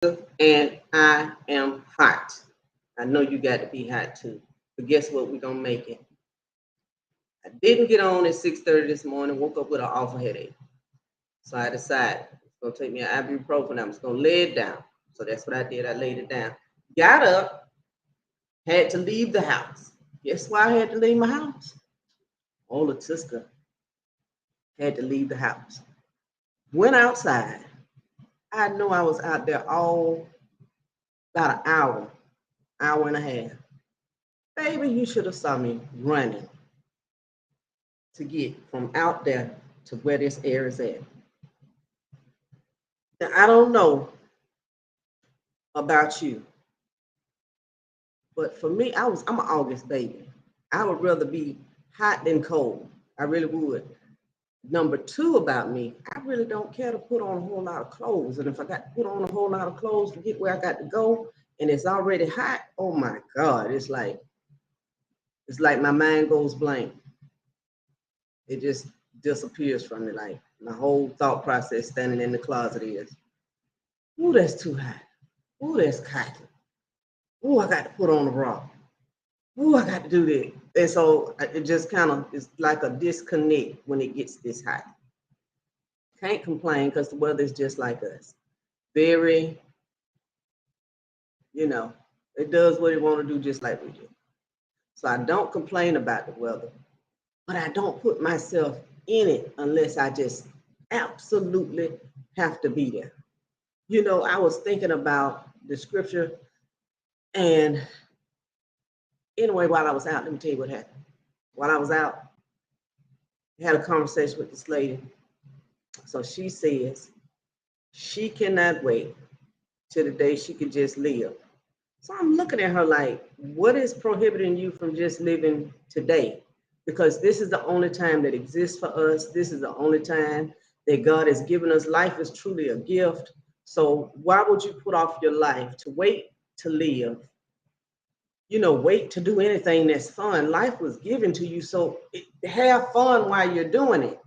and I am hot. I know you got to be hot too. But guess what? We're gonna make it. I didn't get on at 6:30 this morning, woke up with an awful headache. So I decided it's gonna take me an ibuprofen. I'm just gonna lay it down. So that's what I did. I laid it down. Got up, had to leave the house. Guess why I had to leave my house? Ola Tuska had to leave the house. Went outside. I know I was out there all about an hour and a half. Baby, you should have saw me running to get from out there to where this air is at. Now, I don't know about you, but for me, I'm an August baby. I would rather be hot than cold. I really would. Number two about me, I really don't care to put on a whole lot of clothes. And if I got to put on a whole lot of clothes to get where I got to go and it's already hot, oh my God, it's like my mind goes blank. It just disappears from me. Like my whole thought process standing in the closet is, ooh, that's too hot. Ooh, that's cocky. Ooh, I got to put on a bra. Ooh, I got to do that. And so it just kind of is like a disconnect when it gets this hot. Can't complain because the weather is just like us. Very, it does what it want to do just like we do. So I don't complain about the weather, but I don't put myself in it unless I just absolutely have to be there. I was thinking about the scripture, and anyway, while I was out, let me tell you what happened. While I was out, I had a conversation with this lady. So she says she cannot wait till the day she can just live. So I'm looking at her like, what is prohibiting you from just living today? Because this is the only time that exists for us. This is the only time that God has given us. Life is truly a gift. So why would you put off your life to wait to live? Wait to do anything that's fun. Life was given to you, so have fun while you're doing it.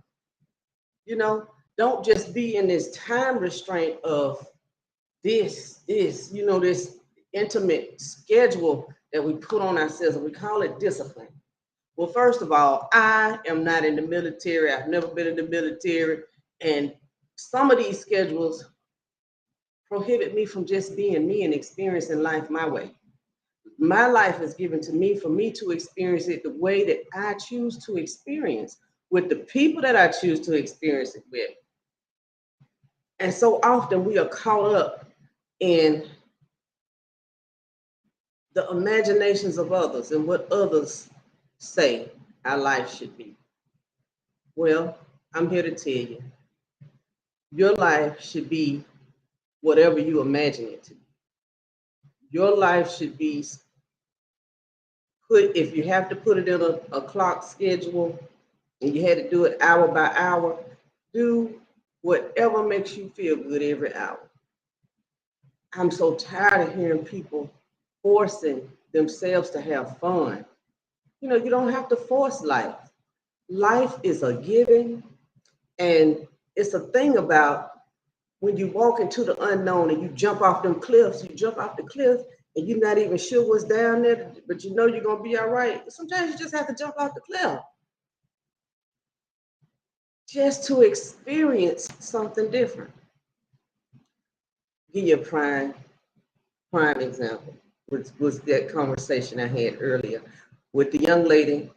Don't just be in this time restraint of this, this intimate schedule that we put on ourselves, and we call it discipline. Well, first of all, I am not in the military. I've never been in the military. And some of these schedules prohibit me from just being me and experiencing life my way. My life is given to me for me to experience it the way that I choose to experience, with the people that I choose to experience it with. And so often we are caught up in the imaginations of others and what others say our life should be. Well, I'm here to tell you, your life should be whatever you imagine it to be. Your life should be put, if you have to put it in a clock schedule and you had to do it hour by hour, do whatever makes you feel good every hour. I'm so tired of hearing people forcing themselves to have fun. You don't have to force life. Life is a giving, and it's a thing about when you walk into the unknown and you jump off them cliffs, you jump off the cliff and you're not even sure what's down there, but you know you're going to be all right. Sometimes you just have to jump off the cliff just to experience something different. Give you a prime example, which was that conversation I had earlier with the young lady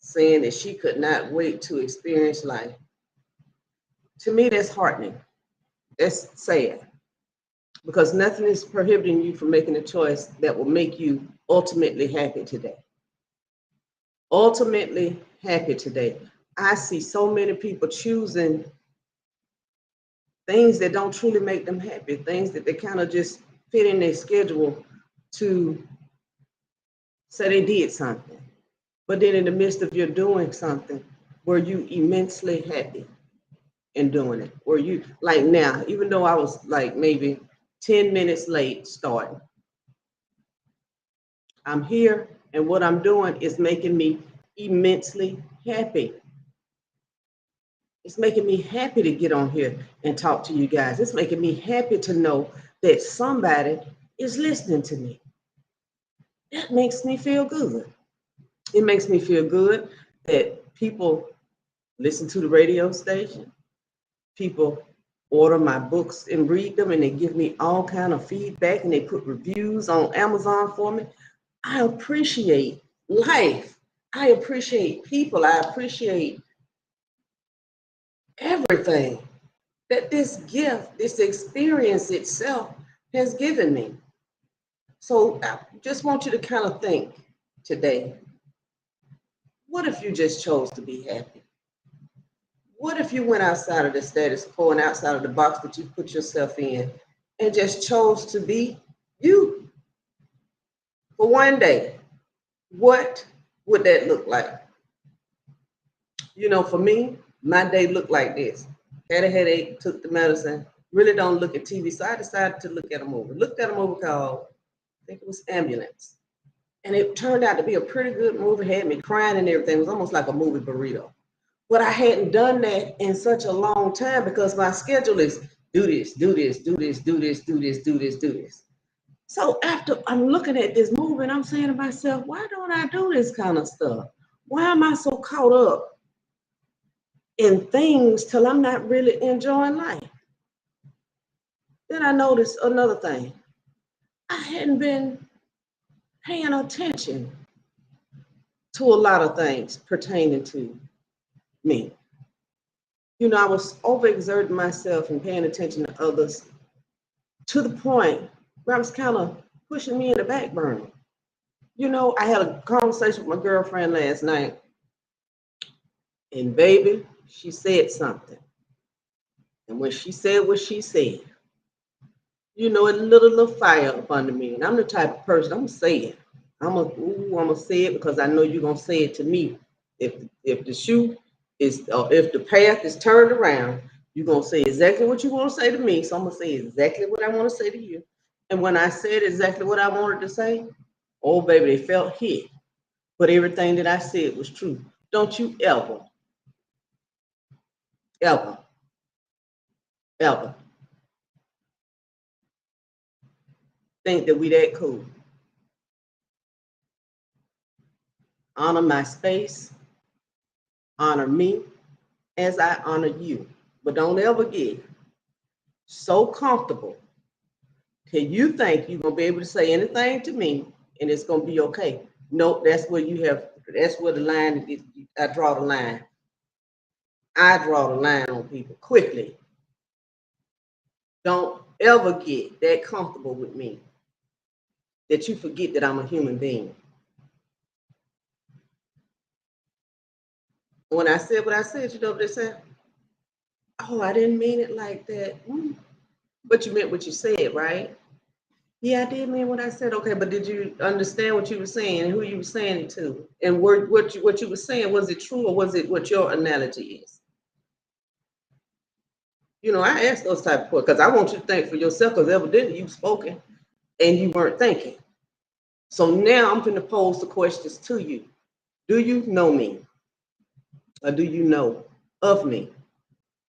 saying that she could not wait to experience life. To me, that's heartening. That's sad, because nothing is prohibiting you from making a choice that will make you ultimately happy today. Ultimately happy today. I see so many people choosing things that don't truly make them happy, things that they kind of just fit in their schedule to say they did something. But then in the midst of you doing something, were you immensely happy in doing it? Were you, like now, even though I was like maybe 10 minutes late starting, I'm here and what I'm doing is making me immensely happy. It's making me happy to get on here and talk to you guys. It's making me happy to know that somebody is listening to me. That makes me feel good. It makes me feel good that people listen to the radio station. People order my books and read them, and they give me all kind of feedback, and they put reviews on Amazon for me. I appreciate life. I appreciate people. I appreciate everything that this gift, this experience itself has given me. So I just want you to kind of think today, what if you just chose to be happy? What if you went outside of the status quo and outside of the box that you put yourself in and just chose to be you for one day? What would that look like? You know, for me, my day looked like this. Had a headache, took the medicine, really don't look at TV. So I decided to look at a movie. Looked at a movie called, I think it was Ambulance. And it turned out to be a pretty good movie, had me crying and everything. It was almost like a movie burrito. But I hadn't done that in such a long time because my schedule is do this, do this, do this, do this, do this, do this, do this. So after I'm looking at this movie and I'm saying to myself, why don't I do this kind of stuff? Why am I so caught up in things till I'm not really enjoying life? Then I noticed another thing. I hadn't been paying attention to a lot of things pertaining to me. You know, I was overexerting myself and paying attention to others to the point where I was kind of pushing me in the back burner. You know, I had a conversation with my girlfriend last night, and baby, she said something. And when she said what she said, you know, it lit a little fire up under me. And I'm the type of person, I'm gonna say it. I'm gonna say it because I know you're gonna say it to me. If the shoe is, if the path is turned around, you're gonna say exactly what you want to say to me. So I'm gonna say exactly what I want to say to you. And when I said exactly what I wanted to say, oh baby, they felt hit. But everything that I said was true. Don't you ever, ever, ever think that we that cool. Honor my space, honor me as I honor you. But don't ever get so comfortable till you think you're gonna be able to say anything to me and it's gonna be okay. Nope, that's where you have, that's where the line is. I draw the line. I draw the line on people quickly. Don't ever get that comfortable with me that you forget that I'm a human being. When I said what I said, you know what they said? Oh, I didn't mean it like that. But you meant what you said, right? Yeah, I did mean what I said. Okay, but did you understand what you were saying and who you were saying it to? And what you were saying, was it true or was it what your analogy is? You know, I ask those type of questions because I want you to think for yourself, because evidently you've spoken and you weren't thinking. So now I'm going to pose the questions to you. Do you know me? Or do you know of me?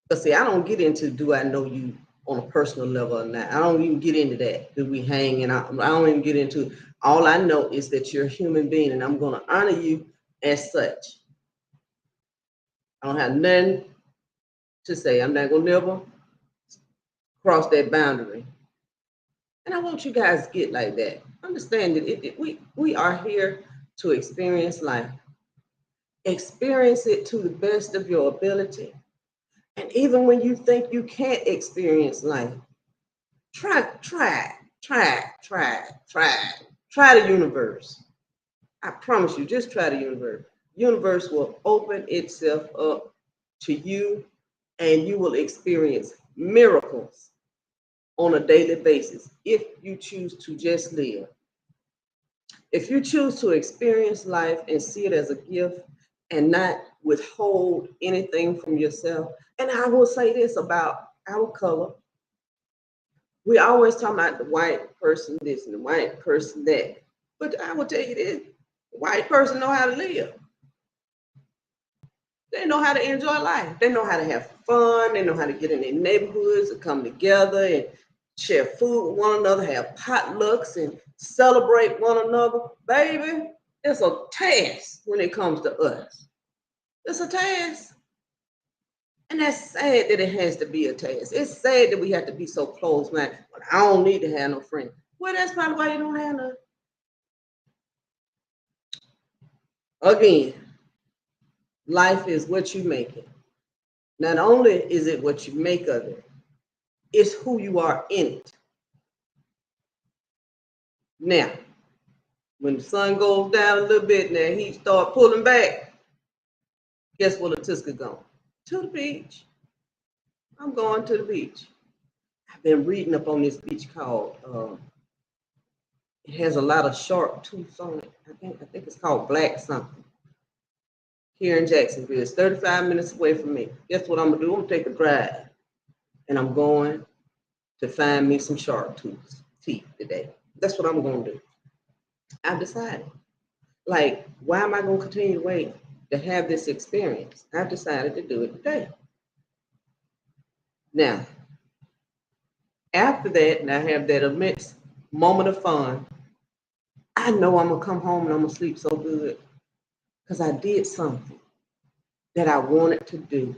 Because see, I don't get into do I know you on a personal level or not. I don't even get into that. Do we hang? And I don't even get into, all I know is that you're a human being and I'm going to honor you as such. I don't have nothing to say. I'm not going to never cross that boundary. And I want you guys to get like that. Understand that we are here to experience life. Experience it to the best of your ability. And even when you think you can't experience life, try the universe. I promise you, just try the universe. Universe will open itself up to you and you will experience miracles on a daily basis if you choose to just live. If you choose to experience life and see it as a gift and not withhold anything from yourself. And I will say this about our color. We always talk about the white person this and the white person that. But I will tell you this, the white person know how to live. They know how to enjoy life. They know how to have fun. They know how to get in their neighborhoods and come together and share food with one another, have potlucks and celebrate one another. Baby, it's a task when it comes to us. It's a task. And that's sad that it has to be a task. It's sad that we have to be so close, man. But I don't need to have no friends. Well, that's probably why you don't have none. Again, life is what you make it. Not only is it what you make of it, it's who you are in it. Now, when the sun goes down a little bit and the heat start pulling back, guess where the Tuska going? To the beach. I'm going to the beach. I've been reading up on this beach called, it has a lot of sharp tooths on it. I think it's called Black something. Here in Jacksonville. It's 35 minutes away from me. Guess what I'm gonna do? I'm gonna take a drive. And I'm going to find me some sharp teeth today. That's what I'm gonna do. I've decided. Like, why am I gonna continue to wait to have this experience? I've decided to do it today. Now, after that, and I have that immense moment of fun, I know I'm gonna come home and I'm gonna sleep so good because I did something that I wanted to do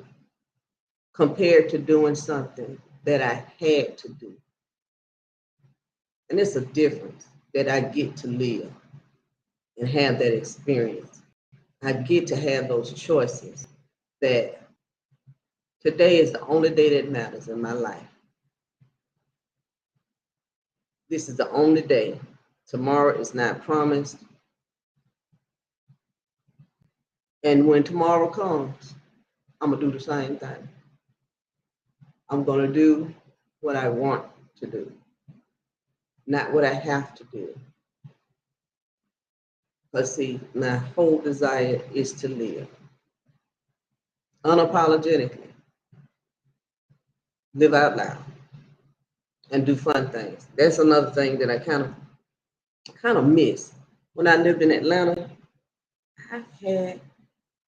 compared to doing something that I had to do. And it's a difference that I get to live and have that experience. I get to have those choices that today is the only day that matters in my life. This is the only day. Tomorrow is not promised. And when tomorrow comes, I'm gonna do the same thing. I'm gonna do what I want to do, not what I have to do. But see, my whole desire is to live unapologetically, live out loud, and do fun things. That's another thing that I kind of miss. When I lived in Atlanta, I had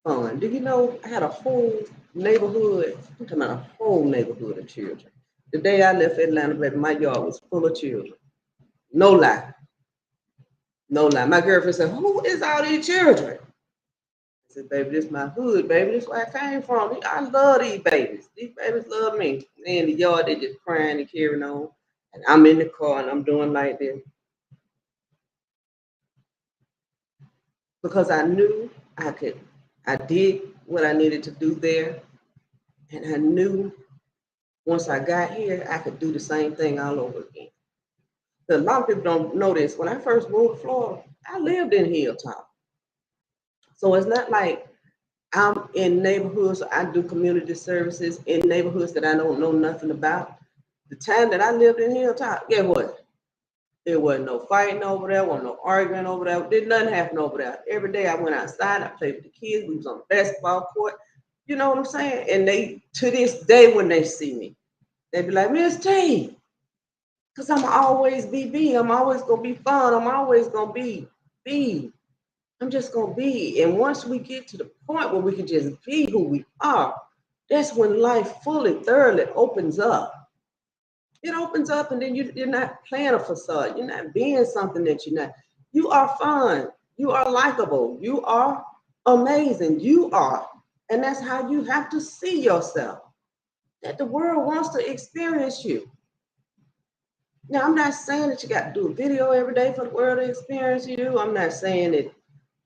fun. Do you know I had a whole neighborhood? I'm talking about a whole neighborhood of children. The day I left Atlanta, baby, my yard was full of children. No lie. No lie. My girlfriend said, "Who is all these children?" I said, "Baby, this is my hood, baby. This is where I came from. I love these babies. These babies love me." And in the yard, they just crying and carrying on. And I'm in the car and I'm doing like this. Because I knew I did what I needed to do there. And I knew once I got here, I could do the same thing all over again. A lot of people don't know this. When I first moved to Florida, I lived in Hilltop. So it's not like I'm in neighborhoods, I do community services in neighborhoods that I don't know nothing about. The time that I lived in Hilltop, guess what? There wasn't no fighting over there, wasn't no arguing over there. Did nothing happen over there. Every day I went outside, I played with the kids. We was on the basketball court. You know what I'm saying? And they, to this day, when they see me, they be like, "Miss T," because I'm always be me. I'm always gonna be fun. I'm always gonna be. I'm just gonna be. And once we get to the point where we can just be who we are, that's when life fully, thoroughly opens up. It opens up, and then you're not playing a facade. You're not being something that you're not. You are fun. You are likable. You are amazing. You are. And that's how you have to see yourself. That the world wants to experience you. Now, I'm not saying that you got to do a video every day for the world to experience you. I'm not saying that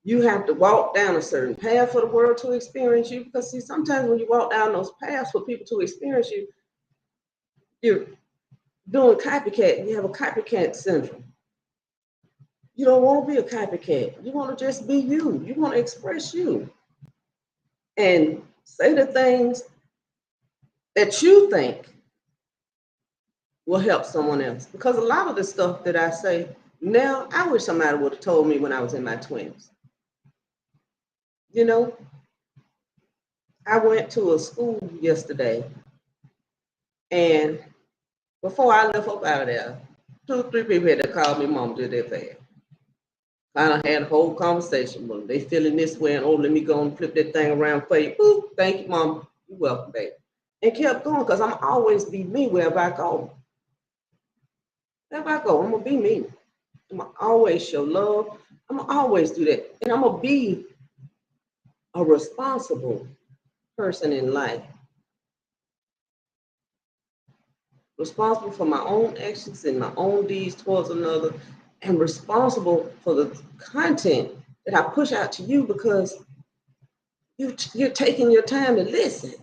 you have to walk down a certain path for the world to experience you. Because see, sometimes when you walk down those paths for people to experience you, you're doing copycat. You have a copycat syndrome. You don't want to be a copycat. You want to just be you. You want to express you and say the things that you think will help someone else. Because a lot of the stuff that I say now, I wish somebody would have told me when I was in my 20s. You know, I went to a school yesterday, and before I left up out of there, 2 or 3 people had to call me mom to their fast. Kind of had a whole conversation with them. They feeling this way, and oh, let me go and flip that thing around for you. Ooh, thank you, mom. You're welcome, baby. And kept going because I'm always be me wherever I go. Wherever I go, I'm gonna be me. I'm gonna always show love. I'm gonna always do that. And I'm gonna be a responsible person in life. Responsible for my own actions and my own deeds towards another, and responsible for the content that I push out to you because you're taking your time to listen.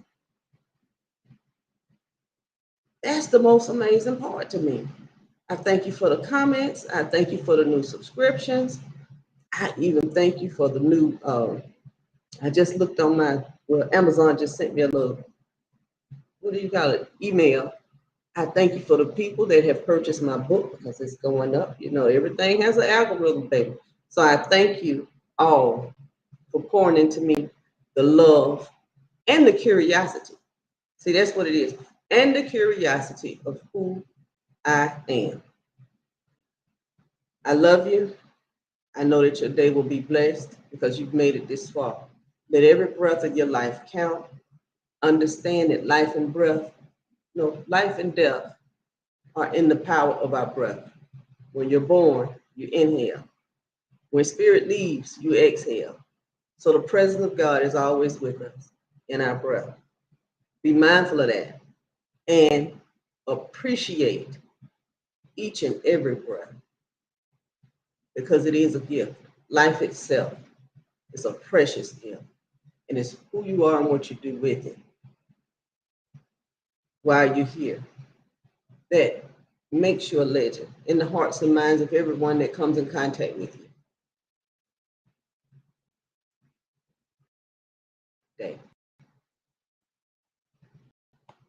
That's the most amazing part to me. I thank you for the comments. I thank you for the new subscriptions. I even thank you for the new, I just looked on well, Amazon just sent me a little, what do you call it, email. I thank you for the people that have purchased my book because it's going up. You know, everything has an algorithm, baby. So I thank you all for pouring into me the love and the curiosity. See, that's what it is. And the curiosity of who I am. I love you. I know that your day will be blessed because you've made it this far. Let every breath of your life count. Understand that life and breath, no, life and death are in the power of our breath. When you're born, you inhale. When spirit leaves, you exhale. So the presence of God is always with us in our breath. Be mindful of that and appreciate each and every breath because it is a gift. Life itself is a precious gift, and it's who you are and what you do with it while you're here. That makes you a legend in the hearts and minds of everyone that comes in contact with you.